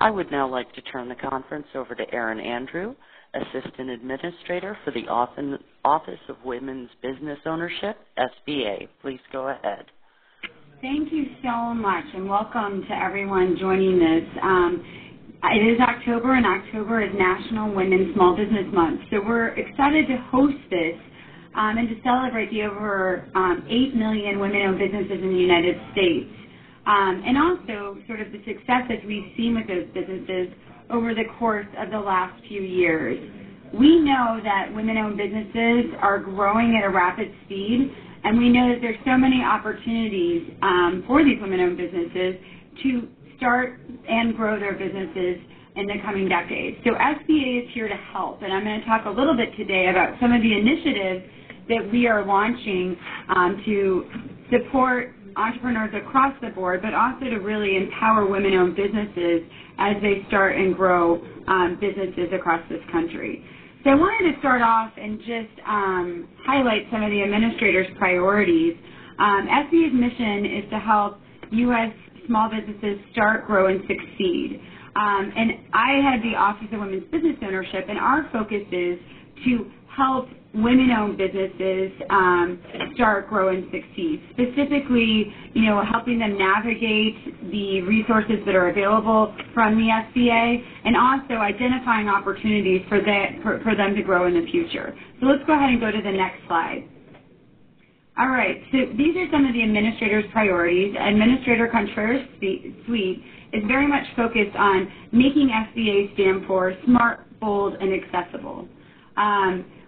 I would now like to turn the conference over to Erin Andrew, Assistant Administrator for the Office of Women's Business Ownership, SBA. Please go ahead. Thank you so much, and welcome to everyone joining this. It is October, and October is National Women's Small Business Month. So we're excited to host this and to celebrate the over 8 million women-owned businesses in the United States. And also sort of the successes we've seen with those businesses over the course of the last few years. We know that women-owned businesses are growing at a rapid speed, and we know that there's so many opportunities for these women-owned businesses to start and grow their businesses in the coming decades. So SBA is here to help, and I'm going to talk a little bit today about some of the initiatives that we are launching to support entrepreneurs across the board, but also to really empower women-owned businesses as they start and grow businesses across this country. So I wanted to start off and just highlight some of the administrators' priorities. SBA's mission is to help U.S. small businesses start, grow, and succeed. And I head the Office of Women's Business Ownership, and our focus is to help women-owned businesses start, grow, and succeed. Specifically, helping them navigate the resources that are available from the SBA, and also identifying opportunities for them to grow in the future. So let's go ahead and go to the next slide. All right, so these are some of the administrators' priorities. Administrator Contreras' suite is very much focused on making SBA stand for smart, bold, and accessible.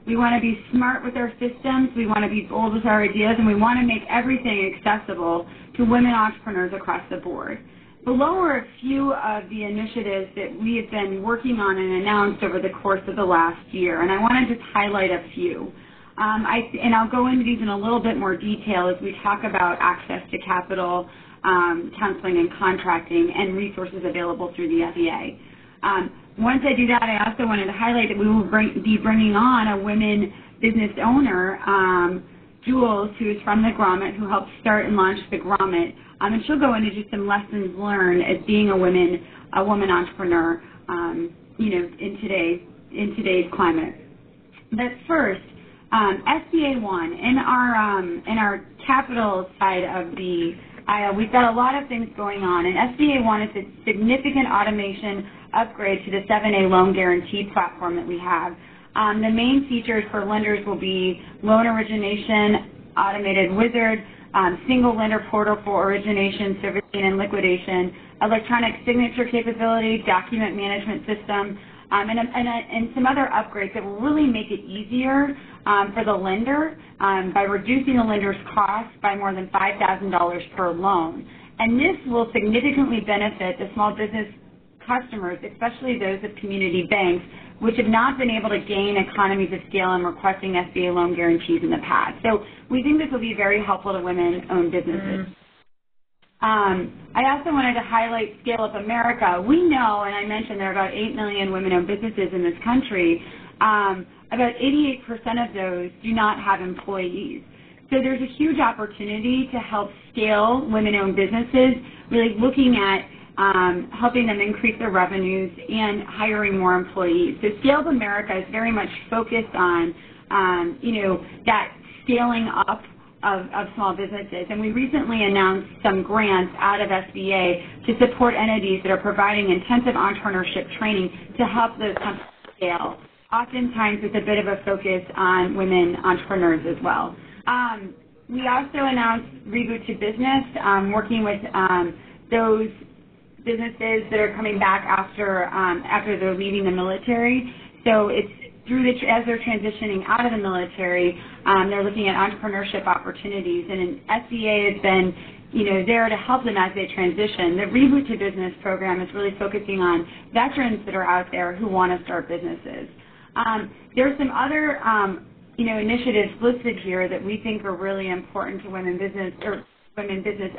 We want to be smart with our systems, we want to be bold with our ideas, and we want to make everything accessible to women entrepreneurs across the board. Below are a few of the initiatives that we have been working on and announced over the course of the last year, and I want to just highlight a few. And I'll go into these in a little bit more detail as we talk about access to capital, counseling and contracting, and resources available through the SBA. Once I do that, I also wanted to highlight that we will be bringing on a women business owner, Jules, who is from the Grommet, who helped start and launch the Grommet, and she'll go into just some lessons learned as being a woman entrepreneur, in today's climate. But first, SBA One, in our capital side of the aisle, we've got a lot of things going on, and SBA One is a significant automation upgrade to the 7A loan guarantee platform that we have. The main features for lenders will be loan origination, automated wizard, single lender portal for origination, servicing, and liquidation, electronic signature capability, document management system, and some other upgrades that will really make it easier for the lender by reducing the lender's cost by more than $5,000 per loan. And this will significantly benefit the small business customers, especially those of community banks, which have not been able to gain economies of scale in requesting SBA loan guarantees in the past. So we think this will be very helpful to women-owned businesses. I also wanted to highlight Scale Up America. We know, and I mentioned there are about 8 million women-owned businesses in this country. About 88% of those do not have employees. So there's a huge opportunity to help scale women-owned businesses, really looking at helping them increase their revenues and hiring more employees. So Scale Up America is very much focused on, that scaling up of small businesses. And we recently announced some grants out of SBA to support entities that are providing intensive entrepreneurship training to help those companies scale. Oftentimes with a bit of a focus on women entrepreneurs as well. We also announced Reboot to Business, working with those businesses that are coming back after they're leaving the military. So it's as they're transitioning out of the military, they're looking at entrepreneurship opportunities, and SBA has been, there to help them as they transition. The Reboot to Business program is really focusing on veterans that are out there who want to start businesses. There are some other, initiatives listed here that we think are really important to women business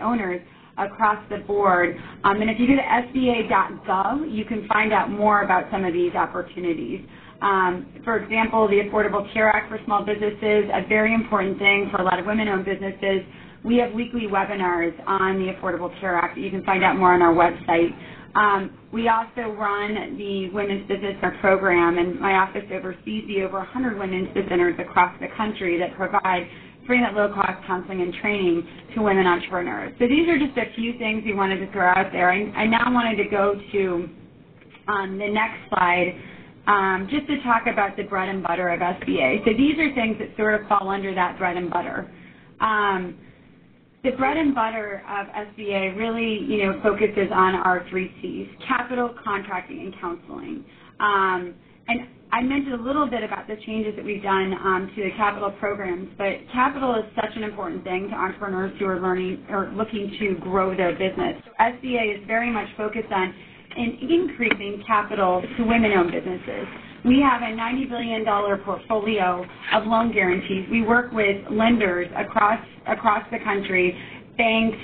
owners across the board. And if you go to SBA.gov, you can find out more about some of these opportunities. For example, the Affordable Care Act for small businesses, a very important thing for a lot of women-owned businesses. We have weekly webinars on the Affordable Care Act that you can find out more on our website. We also run the Women's Business Center program, and my office oversees the over 100 women's business centers across the country that provide free and low-cost counseling and training to women entrepreneurs. So these are just a few things we wanted to throw out there. I now wanted to go to the next slide just to talk about the bread and butter of SBA. So these are things that sort of fall under that bread and butter. The bread and butter of SBA really, focuses on our 3 C's: capital, contracting, and counseling. And I mentioned a little bit about the changes that we've done to the capital programs, but capital is such an important thing to entrepreneurs who are learning or looking to grow their business. So SBA is very much focused on increasing capital to women-owned businesses. We have a $90 billion portfolio of loan guarantees. We work with lenders across the country, banks,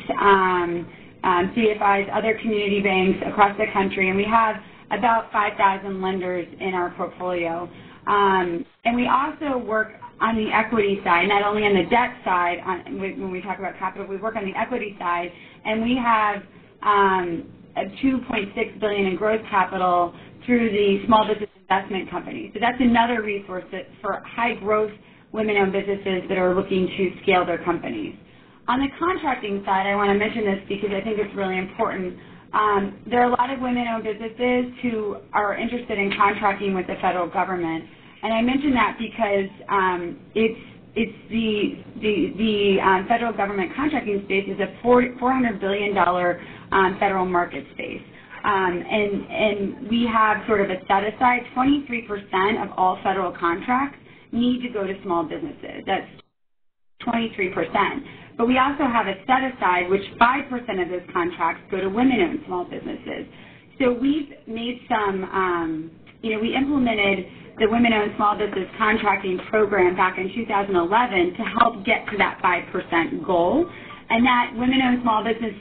CFIs, other community banks across the country, and we have about 5,000 lenders in our portfolio. And we also work on the equity side, not only on the debt side. When we talk about capital, we work on the equity side, and we have $2.6 billion in growth capital through the Small Business Investment Company. So that's another resource for high-growth women-owned businesses that are looking to scale their companies. On the contracting side, I want to mention this because I think it's really important. There are a lot of women-owned businesses who are interested in contracting with the federal government, and I mention that because it's the federal government contracting space is a $400 billion federal market space. And we have sort of a set-aside. 23% of all federal contracts need to go to small businesses. That's 23%. But we also have a set-aside, which 5% of those contracts go to women-owned small businesses. So we've made some, we implemented the Women-Owned Small Business Contracting Program back in 2011 to help get to that 5% goal. And that Women-Owned Small Business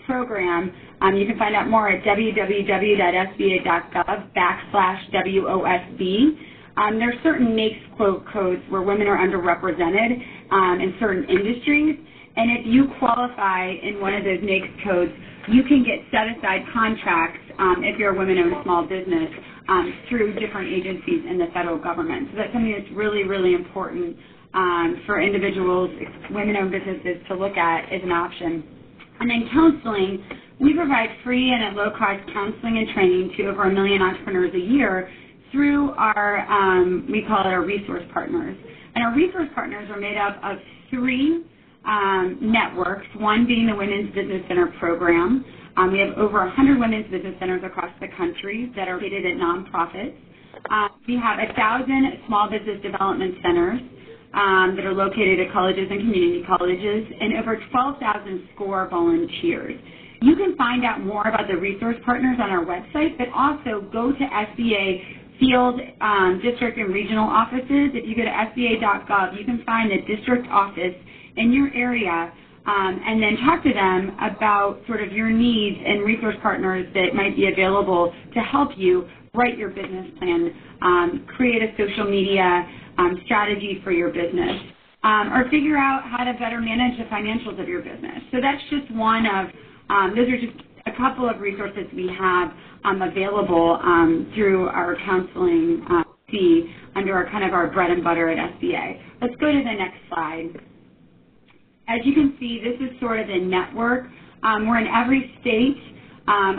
Program, you can find out more at www.sba.gov/WOSB. There are certain NAICS codes where women are underrepresented in certain industries, and if you qualify in one of those NAICS codes, you can get set-aside contracts if you're a women-owned small business through different agencies in the federal government. So that's something that's really, really important for individuals, women-owned businesses to look at as an option. And then counseling, we provide free and at low-cost counseling and training to over 1 million entrepreneurs a year through our, we call it our resource partners. And our resource partners are made up of 3 networks, one being the Women's Business Center program. We have over 100 women's business centers across the country that are located at nonprofits. We have 1,000 small business development centers that are located at colleges and community colleges, and over 12,000 SCORE volunteers. You can find out more about the resource partners on our website, but also go to SBA field, district, and regional offices. If you go to SBA.gov, you can find the district office in your area and then talk to them about sort of your needs and resource partners that might be available to help you write your business plan, create a social media strategy for your business, or figure out how to better manage the financials of your business. So that's just one of, those are just a couple of resources we have available through our counseling fee under our kind of our bread and butter at SBA. Let's go to the next slide. As you can see, this is sort of a network. We're in every state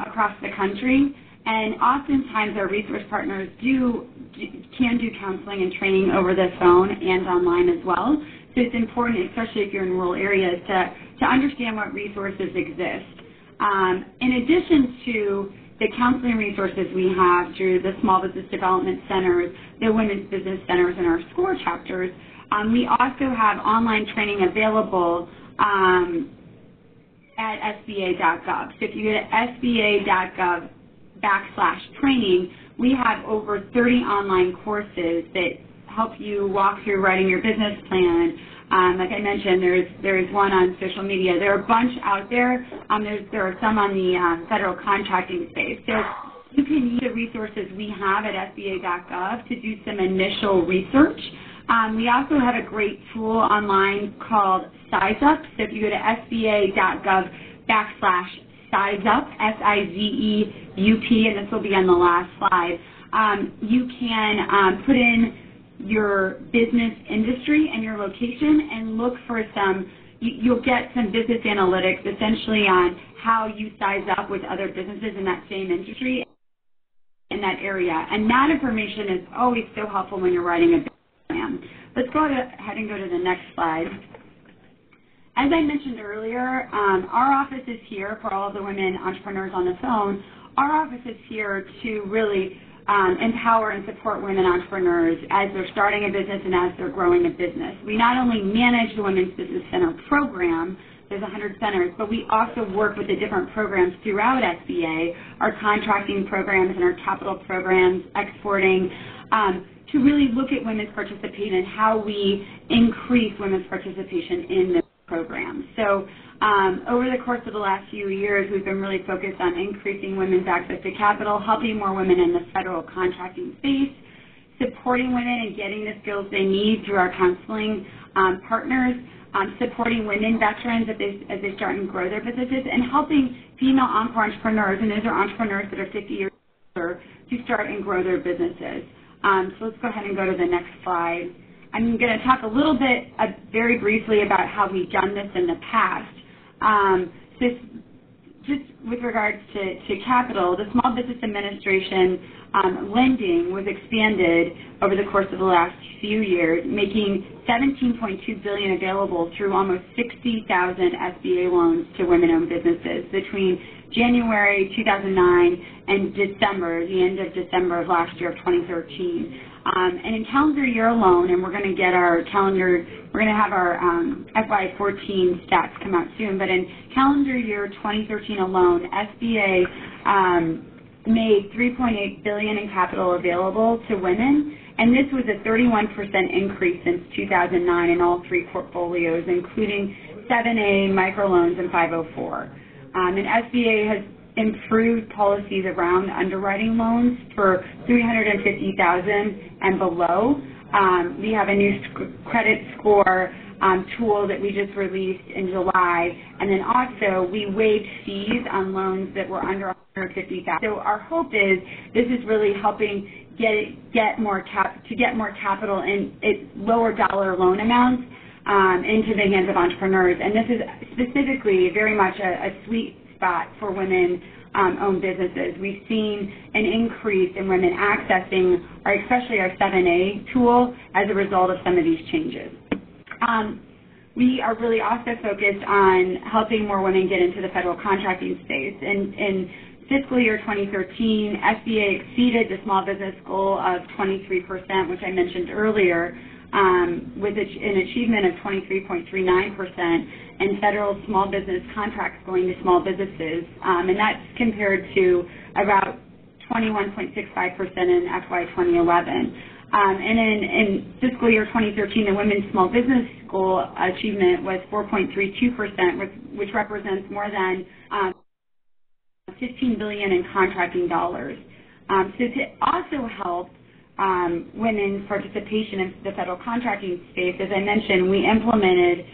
across the country, and oftentimes our resource partners can do counseling and training over the phone and online as well. So it's important, especially if you're in rural areas, to understand what resources exist. In addition to the counseling resources we have through the Small Business Development Centers, the Women's Business Centers, and our SCORE chapters, we also have online training available at SBA.gov. So if you go to SBA.gov/training, we have over 30 online courses that help you walk through writing your business plan. Like I mentioned, there's one on social media. There are a bunch out there. There are some on the federal contracting space. So you can use the resources we have at SBA.gov to do some initial research. We also have a great tool online called Size Up. So if you go to SBA.gov/size Size Up, SIZEUP, and this will be on the last slide. You can put in your business industry and your location and look for you'll get some business analytics essentially on how you size up with other businesses in that same industry in that area. And that information is always so helpful when you're writing a business plan. Let's go ahead and go to the next slide. As I mentioned earlier, our office is here for all of the women entrepreneurs on the phone. Our office is here to really empower and support women entrepreneurs as they're starting a business and as they're growing a business. We not only manage the Women's Business Center program, there's 100 centers, but we also work with the different programs throughout SBA, our contracting programs and our capital programs, exporting, to really look at women's participation and how we increase women's participation in the program. So over the course of the last few years, we've been really focused on increasing women's access to capital, helping more women in the federal contracting space, supporting women and getting the skills they need through our counseling partners, supporting women veterans as they start and grow their businesses, and helping female entrepreneurs, and those are entrepreneurs that are 50 years older, to start and grow their businesses. So let's go ahead and go to the next slide. I'm going to talk a little bit, very briefly, about how we've done this in the past. Just with regards to capital, the Small Business Administration lending was expanded over the course of the last few years, making $17.2 billion available through almost 60,000 SBA loans to women-owned businesses between January 2009 and December, the end of December of last year of 2013. And in calendar year alone, and we're going to get our calendar, we're going to have our FY14 stats come out soon, but in calendar year 2013 alone, SBA made $3.8 billion in capital available to women, and this was a 31% increase since 2009 in all three portfolios, including 7A, microloans, and 504. And SBA has improved policies around underwriting loans for $350,000 and below. We have a new credit score tool that we just released in July, and then also we waived fees on loans that were under $150,000. So our hope is this is really helping get more capital in lower dollar loan amounts into the hands of entrepreneurs, and this is specifically very much a sweet spot for women-owned businesses. We've seen an increase in women accessing, especially our 7A tool, as a result of some of these changes. We are really also focused on helping more women get into the federal contracting space. In fiscal year 2013, SBA exceeded the small business goal of 23%, which I mentioned earlier, with an achievement of 23.39% in federal small business contracts going to small businesses, and that's compared to about 21.65% in FY 2011. And in fiscal year 2013, the women's small business goal achievement was 4.32%, which represents more than $15 billion in contracting dollars. So to also help women's participation in the federal contracting space, as I mentioned, we implemented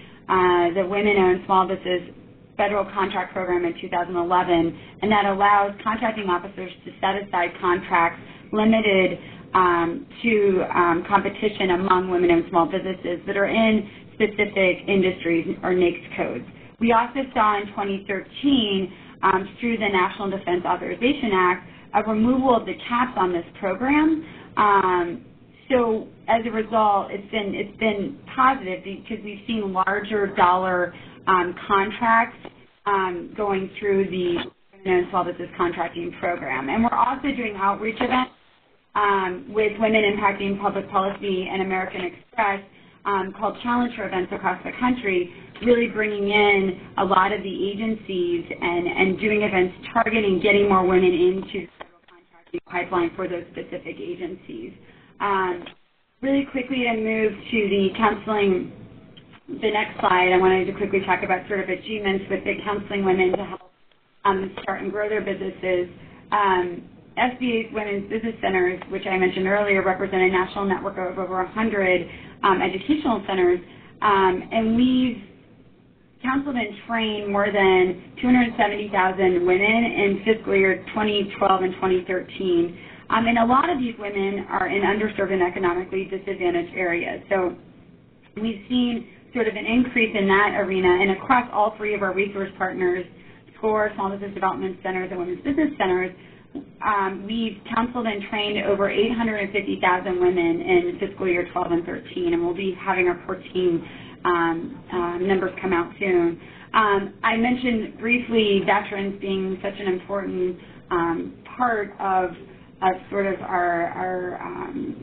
the Women-Owned Small Business Federal Contract Program in 2011, and that allows contracting officers to set aside contracts limited to competition among women-owned small businesses that are in specific industries or NAICS codes. We also saw in 2013, through the National Defense Authorization Act, a removal of the caps on this program. So as a result, it's been positive because we've seen larger dollar contracts going through the Women-Owned Small Business Contracting Program. And we're also doing outreach events with Women Impacting Public Policy and American Express called Challenger events across the country, really bringing in a lot of the agencies and doing events targeting getting more women into the federal contracting pipeline for those specific agencies. Really quickly to move to the counseling, the next slide, I wanted to quickly talk about sort of achievements with the counseling women to help start and grow their businesses. SBA's Women's Business Centers, which I mentioned earlier, represent a national network of over 100 educational centers, and we've counseled and trained more than 270,000 women in fiscal year 2012 and 2013. And a lot of these women are in underserved and economically disadvantaged areas. So we've seen sort of an increase in that arena, and across all three of our resource partners, SCORE, Small Business Development Centers, and Women's Business Centers, we've counseled and trained over 850,000 women in fiscal year 12 and 13, and we'll be having our 14 numbers come out soon. I mentioned briefly veterans being such an important part of sort of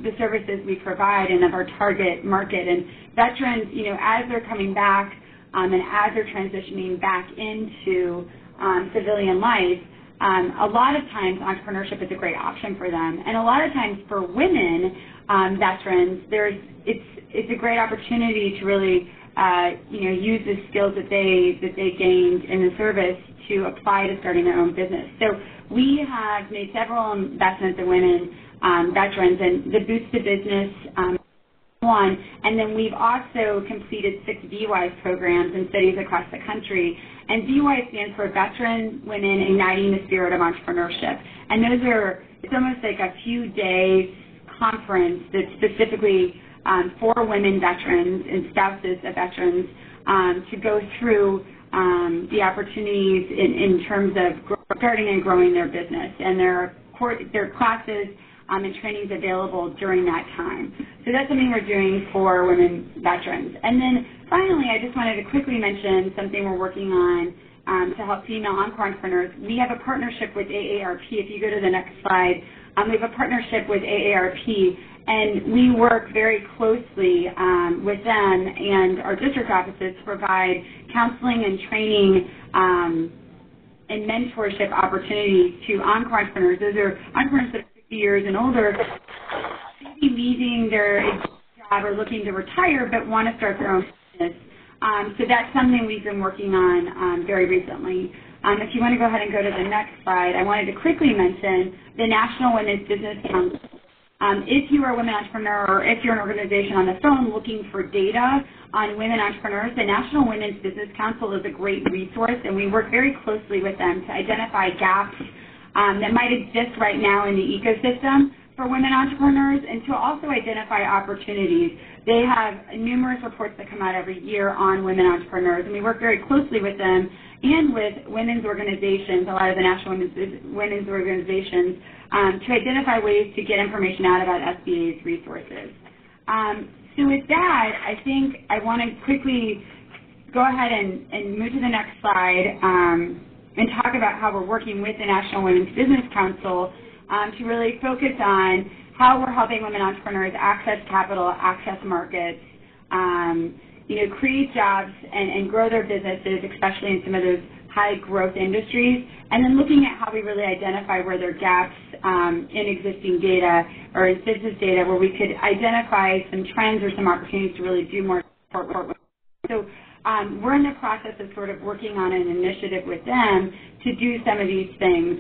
the services we provide and of our target market. And veterans, as they're coming back and as they're transitioning back into civilian life, a lot of times entrepreneurship is a great option for them. And a lot of times for women veterans, it's a great opportunity to really use the skills that they gained in the service to apply to starting their own business. So we have made several investments in women veterans, and the Boost to Business one, and then we've also completed 6 VWISE programs in cities across the country. And VWISE stands for Veteran Women Igniting the Spirit of Entrepreneurship. And it's almost like a few days conference that's specifically for women veterans and spouses of veterans to go through the opportunities in terms of starting and growing their business. And there are classes and trainings available during that time. So that's something we're doing for women veterans. And then finally, I just wanted to quickly mention something we're working on to help female entrepreneurs. We have a partnership with AARP. If you go to the next slide, we have a partnership with AARP, and we work very closely with them and our district offices to provide counseling and training and mentorship opportunities to entrepreneurs. Those are entrepreneurs that are 50 years and older, maybe leaving their job or looking to retire but want to start their own business. So that's something we've been working on very recently. If you want to go ahead and go to the next slide, I wanted to quickly mention the National Women's Business Council. If you are a women entrepreneur or if you're an organization on the phone looking for data on women entrepreneurs, the National Women's Business Council is a great resource, and we work very closely with them to identify gaps that might exist right now in the ecosystem for women entrepreneurs and to also identify opportunities. They have numerous reports that come out every year on women entrepreneurs, and we work very closely with them and with women's organizations, a lot of the national women's organizations, to identify ways to get information out about SBA's resources. So with that, I think I want to quickly go ahead and move to the next slide and talk about how we're working with the National Women's Business Council to really focus on how we're helping women entrepreneurs access capital, access markets, create jobs and grow their businesses, especially in some of those high growth industries, and then looking at how we really identify where there are gaps in existing data or in business data where we could identify some trends or some opportunities to really do more support. So we're in the process of sort of working on an initiative with them to do some of these things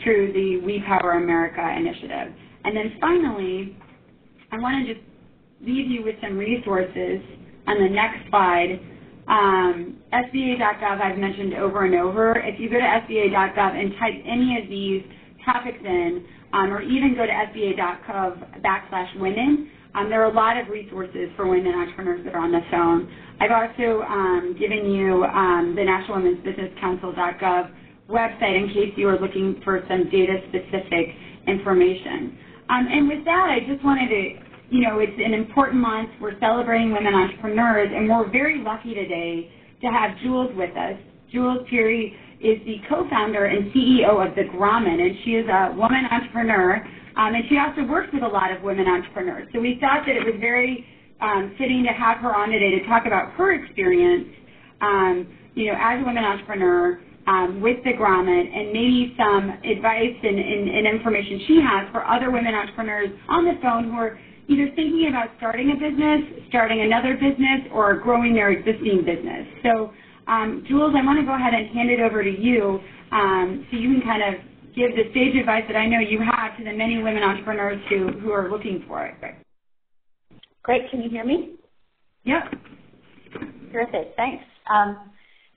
through the We Power America initiative. And then finally, I want to just leave you with some resources on the next slide. SBA.gov I've mentioned over and over. If you go to SBA.gov and type any of these topics in, or even go to SBA.gov/women, there are a lot of resources for women entrepreneurs that are on the phone. I've also given you the National Women's Business Council.gov website in case you are looking for some data-specific information. And with that, I just wanted to, it's an important month. We're celebrating women entrepreneurs, and we're very lucky today to have Jules with us. Jules Peary is the co-founder and CEO of The Grommet, and she is a woman entrepreneur, and she also works with a lot of women entrepreneurs. So we thought that it was very fitting to have her on today to talk about her experience, as a women entrepreneur with The Grommet, and maybe some advice and information she has for other women entrepreneurs on the phone who are either thinking about starting a business, starting another business, or growing their existing business. So, Jules, I want to go ahead and hand it over to you so you can kind of give the sage advice that I know you have to the many women entrepreneurs who are looking for it. Great. Can you hear me? Yep. Terrific. Thanks.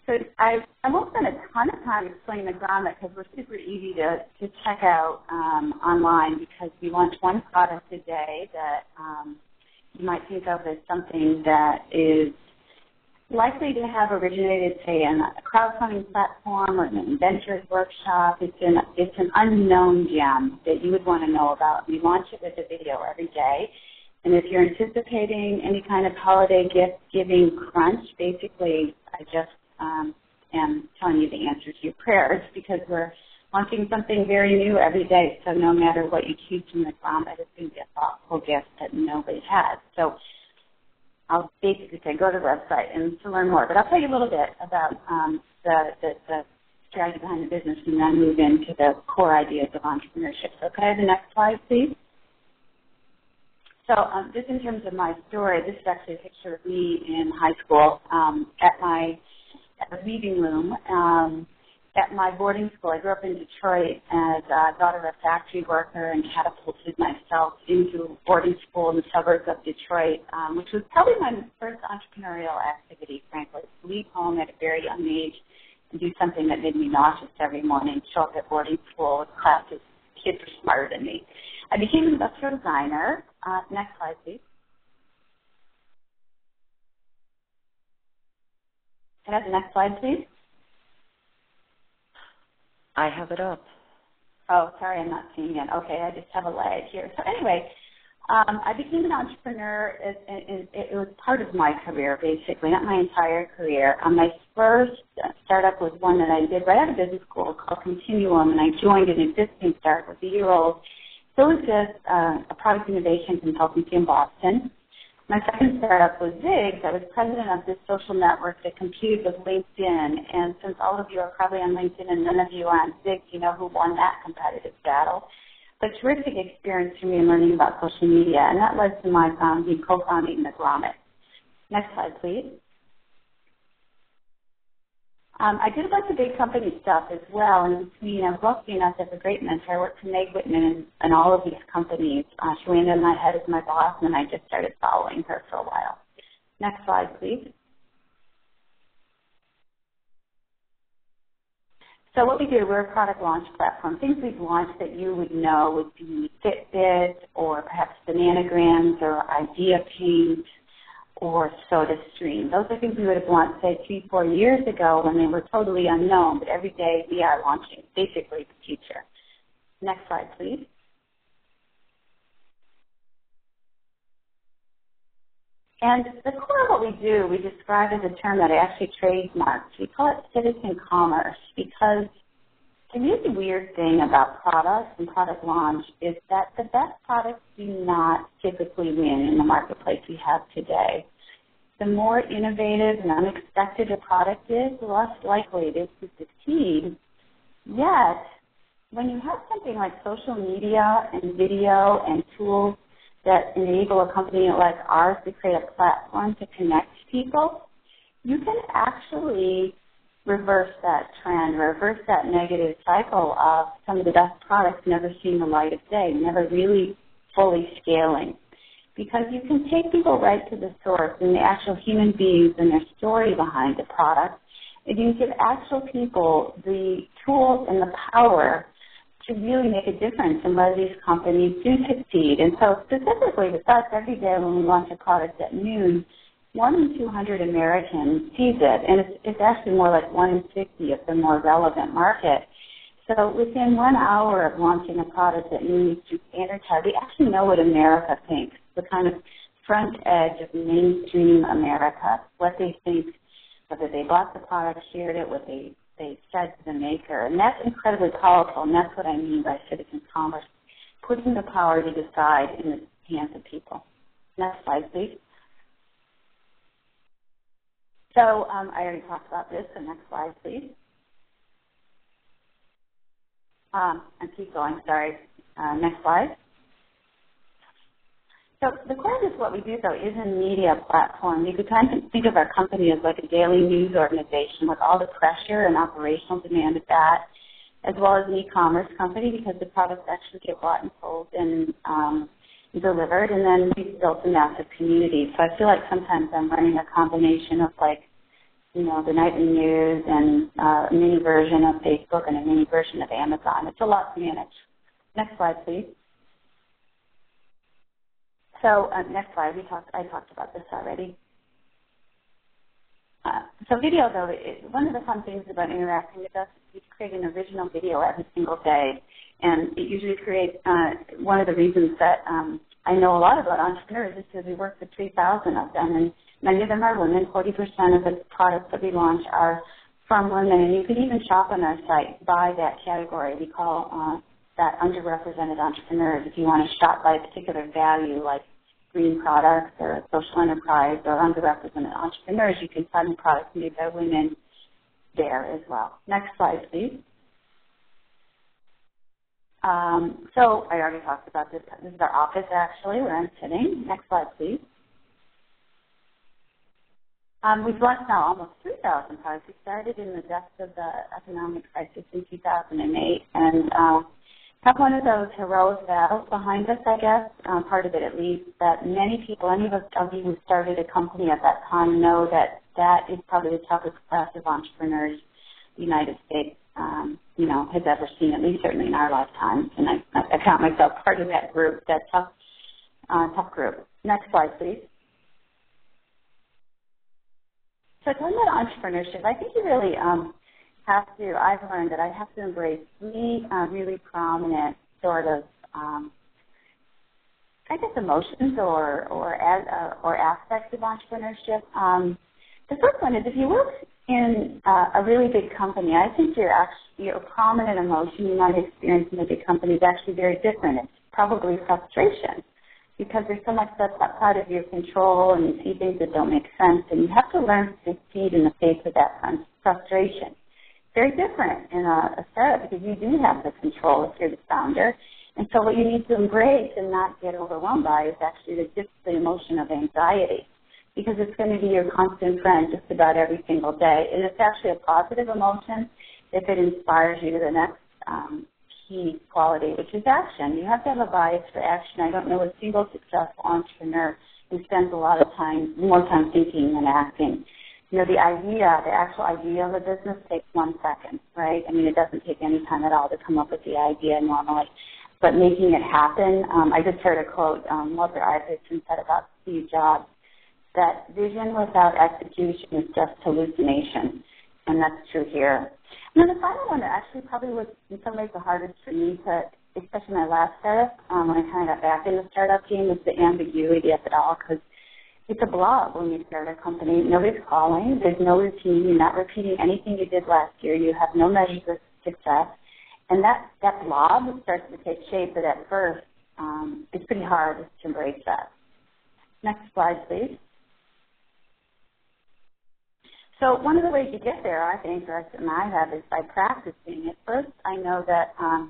So I won't spend a ton of time explaining the grommet because we're super easy to check out online because we launch one product a day that you might think of as something that is likely to have originated, say, in a crowdfunding platform or an inventors workshop. It's an unknown gem that you would want to know about. We launch it with a video every day. And if you're anticipating any kind of holiday gift-giving crunch, basically I just am telling you the answer to your prayers because we're launching something very new every day. So no matter what you choose from the grommet, it's going to be a thoughtful gift that nobody has. So I'll basically say go to the website and to learn more. But I'll tell you a little bit about the strategy behind the business and then move into the core ideas of entrepreneurship. So could I have the next slide, please? So just in terms of my story, this is actually a picture of me in high school at the reading room at my boarding school. I grew up in Detroit as a daughter of a factory worker and catapulted myself into boarding school in the suburbs of Detroit, which was probably my first entrepreneurial activity, frankly. Leave home at a very young age and do something that made me nauseous every morning, show up at boarding school with classes. Kids were smarter than me. I became an industrial designer. Next slide, please. Can I have the next slide, please? I have it up. Oh, sorry, I'm not seeing it. Okay, I just have a lag here. So anyway, I became an entrepreneur. It was part of my career, basically, not my entire career. My first startup was one that I did right out of business school called Continuum, and I joined an existing startup with a year-old. So it was just a product innovation consultancy in Boston. My second startup was Ziggs. I was president of this social network that competed with LinkedIn. And since all of you are probably on LinkedIn and none of you are on Ziggs, you know who won that competitive battle. But terrific experience for me in learning about social media. And that led to my co-founding the grommet. Next slide, please. I did a bunch of big company stuff as well, and between I was lucky enough to have a great mentor. I worked for Meg Whitman and all of these companies. She landed on my head as my boss, and I just started following her for a while. Next slide, please. So what we do, we're a product launch platform. Things we've launched that you would know would be Fitbit or perhaps Bananagrams or Idea Paint or SodaStream. Those are things we would have launched, say, 3-4 years ago when they were totally unknown, but every day we are launching basically the future. Next slide, please. And the core of what we do, we describe as a term that I actually trademarked. We call it citizen commerce because the really weird thing about products and product launch is that the best products do not typically win in the marketplace we have today. The more innovative and unexpected a product is, the less likely it is to succeed. Yet, when you have something like social media and video and tools that enable a company like ours to create a platform to connect people, you can actually reverse that trend, reverse that negative cycle of some of the best products never seeing the light of day, never really fully scaling. Because you can take people right to the source and the actual human beings and their story behind the product, and you give actual people the tools and the power to really make a difference in whether these companies do succeed. And so specifically with us, every day when we launch a product at noon, 1 in 200 Americans sees it, and it's actually more like 1 in 50 of the more relevant market. So within 1 hour of launching a product at noon Eastern Standard Time, we actually know what America thinks, the kind of front edge of mainstream America, what they think, whether they bought the product, shared it, what they said to the maker. And that's incredibly powerful, and that's what I mean by citizen commerce, putting the power to decide in the hands of people. Next slide, please. So I already talked about this, so next slide, please. And keep going, sorry. Next slide. So the core of what we do, though, is a media platform. You could kind of think of our company as like a daily news organization with all the pressure and operational demand of that, as well as an e-commerce company because the products actually get bought and sold and delivered. And then we've built a massive community. So I feel like sometimes I'm running a combination of like the nightly news and a mini version of Facebook and a mini version of Amazon. It's a lot to manage. Next slide, please. So next slide. I talked about this already. So video, though, one of the fun things about interacting with us is we create an original video every single day. And it usually creates one of the reasons that I know a lot about entrepreneurs is because we work with 3,000 of them, and many of them are women. 40% of the products that we launch are from women, and you can even shop on our site by that category. We call that underrepresented entrepreneurs. If you want to shop by a particular value, like green products or social enterprise or underrepresented entrepreneurs, you can find products made by women there as well. Next slide, please. So I already talked about this. This is our office, actually, where I'm sitting. Next slide, please. We've launched now almost 3,000 products. We started in the depths of the economic crisis in 2008, and have one of those heroic battles behind us, I guess, part of it at least, that many people, any of you who started a company at that time know that that is probably the toughest class of entrepreneurs the United States, has ever seen, at least certainly in our lifetimes. And I count myself part of that group, that tough group. Next slide, please. So talking about entrepreneurship, I think you really I've learned that I have to embrace three really prominent sort of, emotions or aspects of entrepreneurship. The first one is if you work in a really big company, I think your prominent emotion you might experience in a big company is actually very different. It's probably frustration, because there's so much that's outside of your control, and you see things that don't make sense, and you have to learn to succeed in the face of that frustration. Very different in a startup, because you do have the control if you're the founder. And so what you need to embrace and not get overwhelmed by is actually the emotion of anxiety, because it's going to be your constant friend just about every single day. And it's actually a positive emotion if it inspires you to the next key quality, which is action. You have to have a bias for action. I don't know a single successful entrepreneur who spends a lot of time, more time thinking than acting. The actual idea of a business takes 1 second, right? I mean, it doesn't take any time at all to come up with the idea normally. But making it happen, I just heard a quote Walter Isaacson said about Steve Jobs, that vision without execution is just hallucination. And that's true here. And then the final one that actually probably was in some ways the hardest for me to, especially my last startup, when I kind of got back in the startup game, was the ambiguity of it all, because it's a blob when you start a company. Nobody's calling. There's no routine. You're not repeating anything you did last year. You have no measures of success. And that blob starts to take shape, but at first it's pretty hard to embrace that. Next slide, please. So one of the ways you get there, I think, or I have, is by practicing. At first, I know that I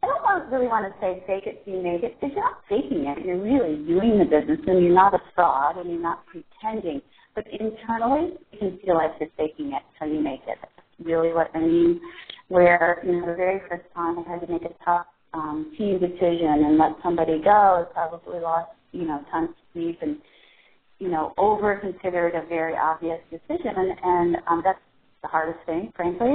don't really want to say fake it till you make it, because you're not faking it. You're really doing the business, and you're not a fraud, and you're not pretending. But internally, you can feel like you're faking it till you make it. That's really what I mean. Where, the very first time I had to make a tough team decision and let somebody go, I probably lost, tons of sleep and, over-considered a very obvious decision. And that's the hardest thing, frankly.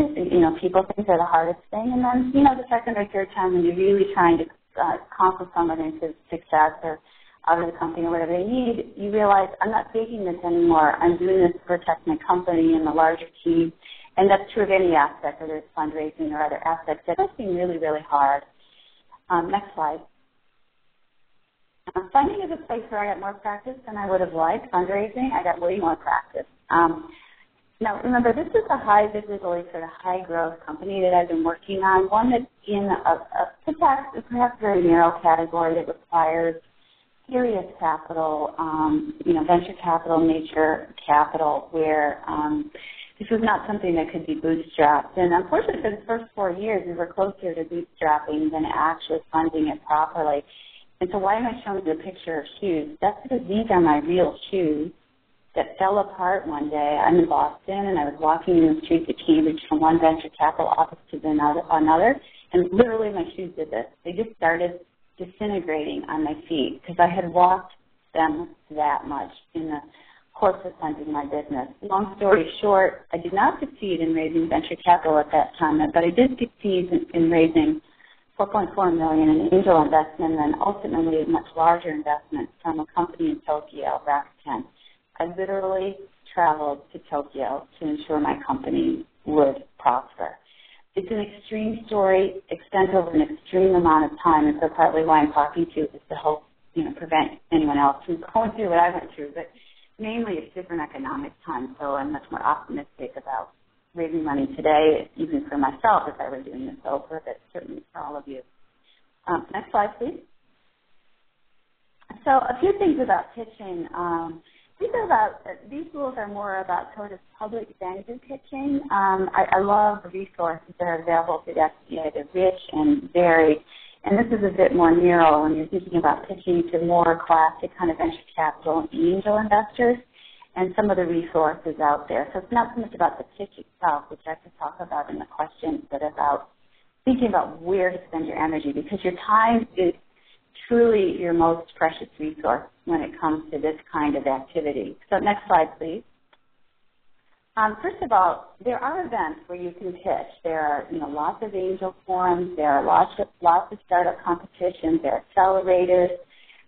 People think they're the hardest thing. And then, the second or third time when you're really trying to accomplish someone into success or out of the company or whatever they need, you realize, I'm not faking this anymore. I'm doing this to protect my company and the larger team. And that's true of any aspect, whether it's fundraising or other aspects. That must be really, really hard. Next slide. Funding is a place where I got more practice than I would have liked. Fundraising, I got way more practice. Now, remember, this is this is really sort of high-growth company that I've been working on, one that's in a perhaps very narrow category that requires serious capital, venture capital, nature capital, where this was not something that could be bootstrapped. And unfortunately, for the first 4 years, we were closer to bootstrapping than actually funding it properly. And so why am I showing you a picture of shoes? That's because these are my real shoes that fell apart one day. I'm in Boston, and I was walking in the streets of Cambridge from one venture capital office to another, and literally my shoes did this. They just started disintegrating on my feet because I had walked them that much in the corporate funding my business. Long story short, I did not succeed in raising venture capital at that time, but I did succeed in raising $4.4 million in angel investment and then ultimately a much larger investment from a company in Tokyo, Rakuten. I literally traveled to Tokyo to ensure my company would prosper. It's an extreme story, extends over an extreme amount of time, and so partly why I'm talking to you is to help, prevent anyone else from going through what I went through. But mainly it's different economic times, so I'm much more optimistic about raising money today, even for myself if I were doing this over, but certainly for all of you. Next slide, please. So a few things about pitching. These rules are more about sort of public venue pitching. I love the resources that are available through the SBA. They're rich and varied. And this is a bit more narrow when you're thinking about pitching to more classic kind of venture capital and angel investors and some of the resources out there. So it's not so much about the pitch itself, which I could talk about in the questions, but about thinking about where to spend your energy, because your time is truly your most precious resource when it comes to this kind of activity. So next slide, please. First of all, there are events where you can pitch. There are, lots of angel forums. There are lots of startup competitions. There are accelerators.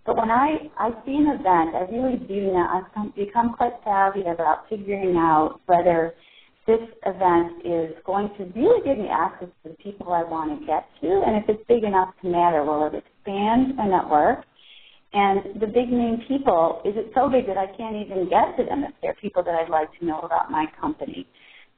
But when I see an event, I really do now, I've become quite savvy about figuring out whether this event is going to really give me access to the people I want to get to, and if it's big enough to matter, will it expand my network? And the big name people, is it so big that I can't even get to them if they're people that I'd like to know about my company?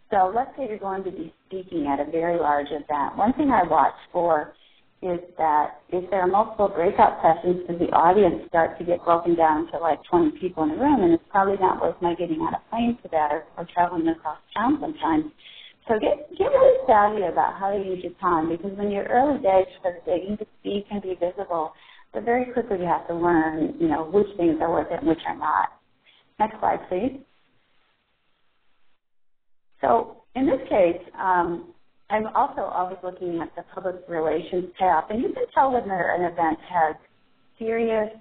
So let's say you're going to be speaking at a very large event. One thing I watch for is that if there are multiple breakout sessions, does the audience start to get broken down to like 20 people in a room, and it's probably not worth my getting on a plane for that or traveling across town sometimes. So get really savvy about how to use your time, because when you're early days, for the begging to speak and be visible, but very quickly you have to learn, which things are worth it and which are not. Next slide, please. So in this case, I'm also always looking at the public relations tab, and you can tell whether an event has serious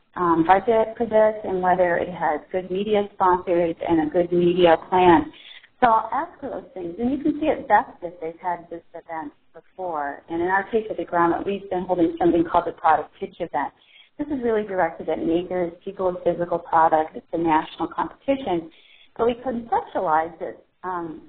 budget for this and whether it has good media sponsors and a good media plan. So I'll ask for those things, and you can see it best if they've had this event before. And in our case at the Ground, we've been holding something called the Product Pitch Event. This is really directed at makers, people with physical products. It's a national competition, but we conceptualized it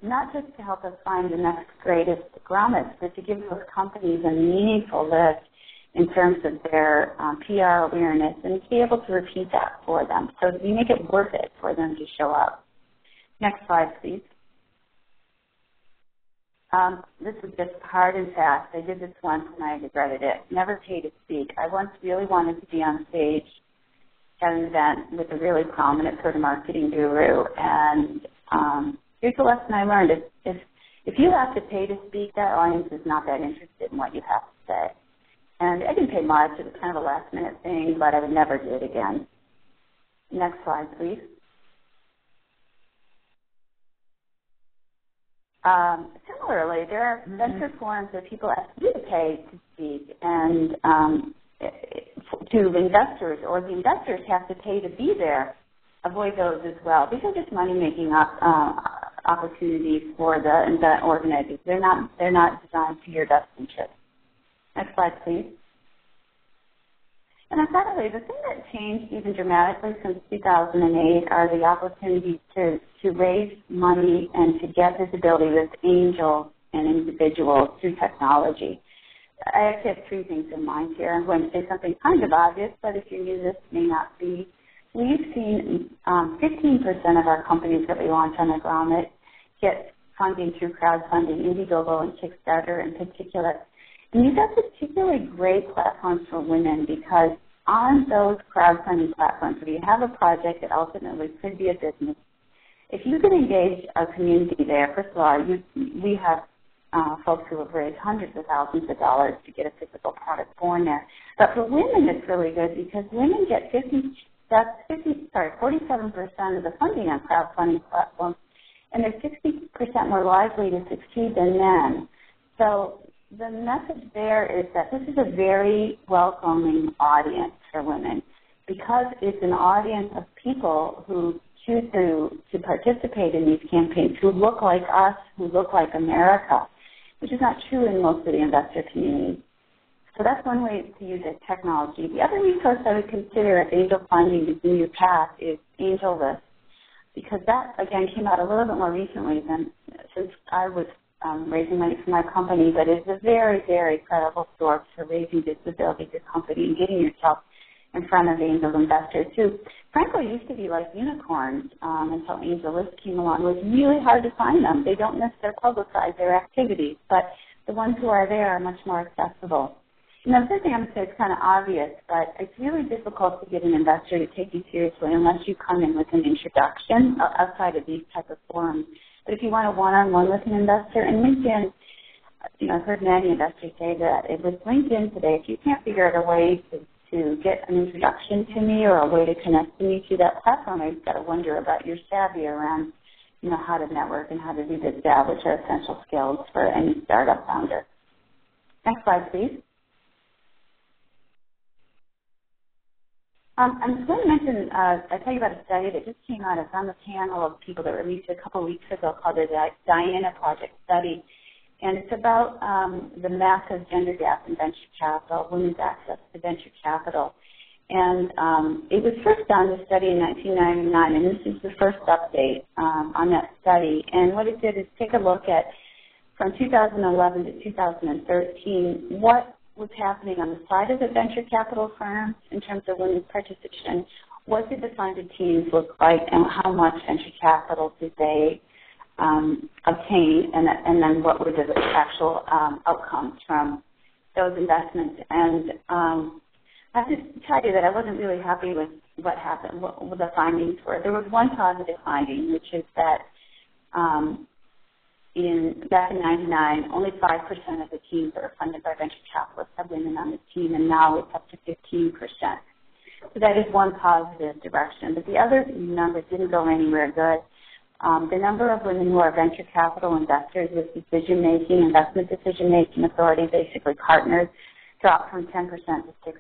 not just to help us find the next greatest grommets, but to give those companies a meaningful lift in terms of their PR awareness and to be able to repeat that for them. So we make it worth it for them to show up. Next slide, please. This is just hard and fast. I did this once and I regretted it. Never pay to speak. I once really wanted to be on stage at an event with a really prominent sort of marketing guru, and here's the lesson I learned. If you have to pay to speak, that audience is not that interested in what you have to say. And I didn't pay much. It was kind of a last-minute thing, but I would never do it again. Next slide, please. Similarly, there are venture forums where people ask you to pay to speak, and to investors, or the investors have to pay to be there. Avoid those as well. These are just money-making opportunities for the event organizers. They're not designed for your best interest. Next slide, please. And then finally, the thing that changed even dramatically since 2008 are the opportunities to raise money and to get visibility with angels and individuals through technology. I actually have three things in mind here. I'm going to say something kind of obvious, but if you're new, this may not be. We've seen 15% of our companies that we launch on the Grommet get funding through crowdfunding, Indiegogo and Kickstarter in particular. And these are particularly great platforms for women because on those crowdfunding platforms where you have a project that ultimately could be a business, if you can engage a community there, first of all, we have folks who have raised hundreds of thousands of dollars to get a physical product born there. But for women, it's really good because women get 47% of the funding on crowdfunding platforms, and they're 60% more likely to succeed than men. So the message there is that this is a very welcoming audience for women because it's an audience of people who choose to participate in these campaigns who look like us, who look like America, which is not true in most of the investor community. So that's one way to use technology. The other resource I would consider if angel funding is in your path is AngelList, because that, again, came out a little bit more recently than since I was raising money for my company, but it's a very, very credible source for raising visibility to your company and getting yourself in front of angel investors who, frankly, used to be like unicorns until AngelList came along. It was really hard to find them. They don't necessarily publicize their activities, but the ones who are there are much more accessible. And the third thing I'm going to say is kind of obvious, but it's really difficult to get an investor to take you seriously unless you come in with an introduction outside of these type of forums. But if you want a one-on-one with an investor, and LinkedIn, I've heard many investors say that with LinkedIn today, if you can't figure out a way to get an introduction to me or a way to connect to me through that platform, I've got to wonder about your savvy around, how to network and how to do this job, which are essential skills for any startup founder. Next slide, please. I'm going to mention, I'll tell you about a study that just came out. It's on the panel of people that released it a couple of weeks ago called the Diana Project Study. And it's about the massive gender gap in venture capital, women's access to venture capital. And it was first done, the study, in 1999, and this is the first update on that study. And what it did is take a look at, from 2011 to 2013, what was happening on the side of the venture capital firms in terms of women's participation. What did the funded teams look like, and how much venture capital did they obtain, and then what were the actual outcomes from those investments? And I have to tell you that I wasn't really happy with what happened, what the findings were. There was one positive finding, which is that back in 1999, only 5% of the teams that are funded by venture capitalists have women on the team, and now it's up to 15%. So that is one positive direction. But the other numbers didn't go anywhere good. The number of women who are venture capital investors with investment decision-making authority, basically partners, dropped from 10% to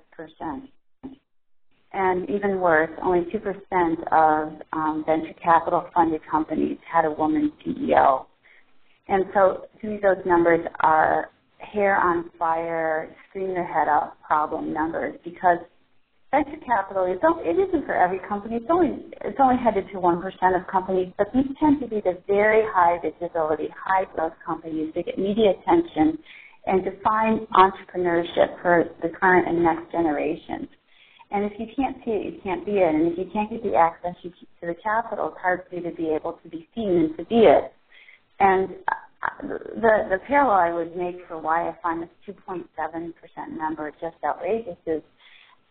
6%. And even worse, only 2% of venture capital-funded companies had a woman CEO. And so, to me, those numbers are hair on fire, scream your head up problem numbers, because venture capital, it isn't for every company. It's only headed to 1% of companies, but these tend to be the very high visibility, high growth companies that get media attention and define entrepreneurship for the current and next generations. And if you can't see it, you can't be it. And if you can't get the access to the capital, it's hard for you to be able to be seen and to be it. And the parallel I would make for why I find this 2.7% number just outrageous is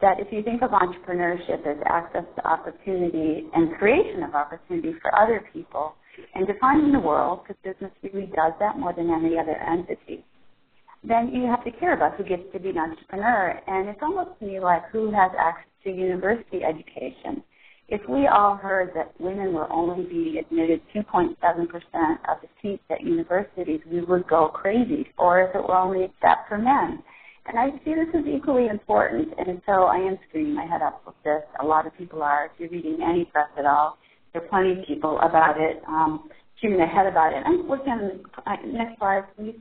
that if you think of entrepreneurship as access to opportunity and creation of opportunity for other people and defining the world, because business really does that more than any other entity, then you have to care about who gets to be an entrepreneur. And it's almost to me like who has access to university education. If we all heard that women were only being admitted 2.7% of the seats at universities, we would go crazy, or if it were only that for men. And I see this as equally important, and so I am screwing my head up with this. A lot of people are. If you're reading any press at all, there are plenty of people about it, screwing their head about it. I'm working on, next slide, please.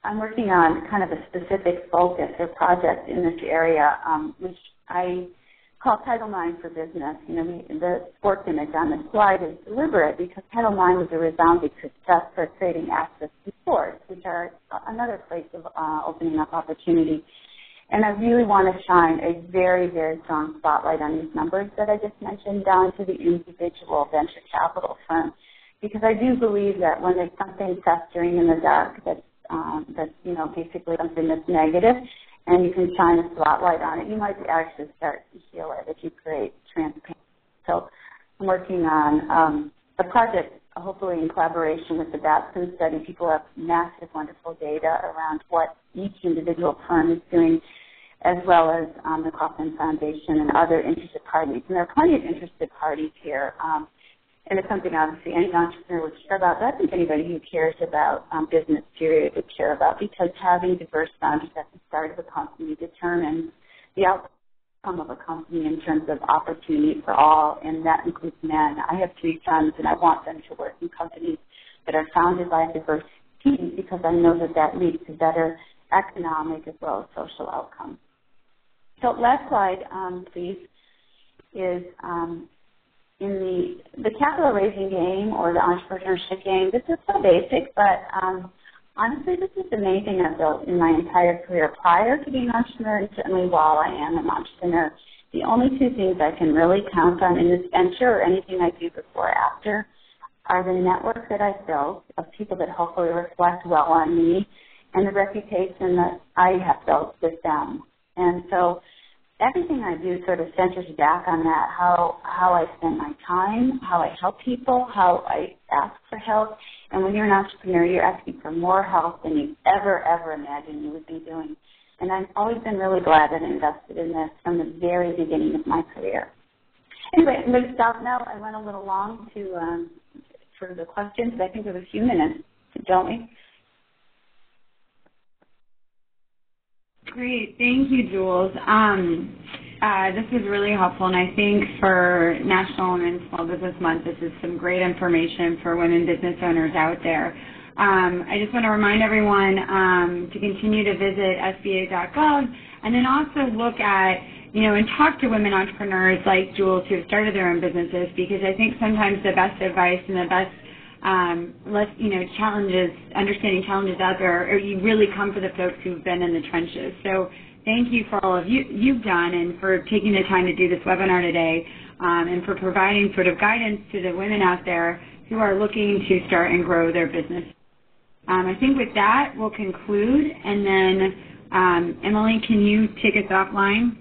I'm working on kind of a specific focus or project in this area, which I call Title IX for Business. The sports image on the slide is deliberate because Title IX was a resounding success for creating access to sports, which are another place of opening up opportunity. And I really want to shine a very, very strong spotlight on these numbers that I just mentioned down to the individual venture capital firm, because I do believe that when there's something festering in the dark that's basically something that's negative, and you can shine a spotlight on it, you might actually start to heal it if you create transparency. So I'm working on a project, hopefully in collaboration with the Babson study. People have massive, wonderful data around what each individual firm is doing, as well as the Kauffman Foundation and other interested parties. And there are plenty of interested parties here. And it's something, obviously, any entrepreneur would care about. But I think anybody who cares about business, period, would care about, because having diverse founders at the start of a company determines the outcome outcome of a company in terms of opportunity for all, and that includes men. I have 3 sons, and I want them to work in companies that are founded by diverse teams because I know that that leads to better economic as well as social outcomes. So last slide, please, is in the capital raising game or the entrepreneurship game. This is so basic, but honestly, this is the main thing I've built in my entire career prior to being an entrepreneur, and certainly while I am an entrepreneur. The only 2 things I can really count on in this venture or anything I do before or after are the network that I've built of people that hopefully reflect well on me and the reputation that I have built with them. And so everything I do sort of centers back on that, how I spend my time, how I help people, how I ask for help. And when you're an entrepreneur, you're asking for more help than you ever imagined you would be doing. And I've always been really glad that I invested in this from the very beginning of my career. Anyway, I'm going to stop now. I went a little long for the questions, but I think we have a few minutes, don't we? Great. Thank you, Jules. This is really helpful, and I think for National Women's Small Business Month, this is some great information for women business owners out there. I just want to remind everyone to continue to visit SBA.gov and then also look at, and talk to women entrepreneurs like Jules who have started their own businesses, because I think sometimes the best advice and the best understanding challenges out there, or you really come for the folks who've been in the trenches. So thank you for all of you've done and for taking the time to do this webinar today, and for providing sort of guidance to the women out there who are looking to start and grow their business. I think with that, we'll conclude, and then Emily, can you take us offline?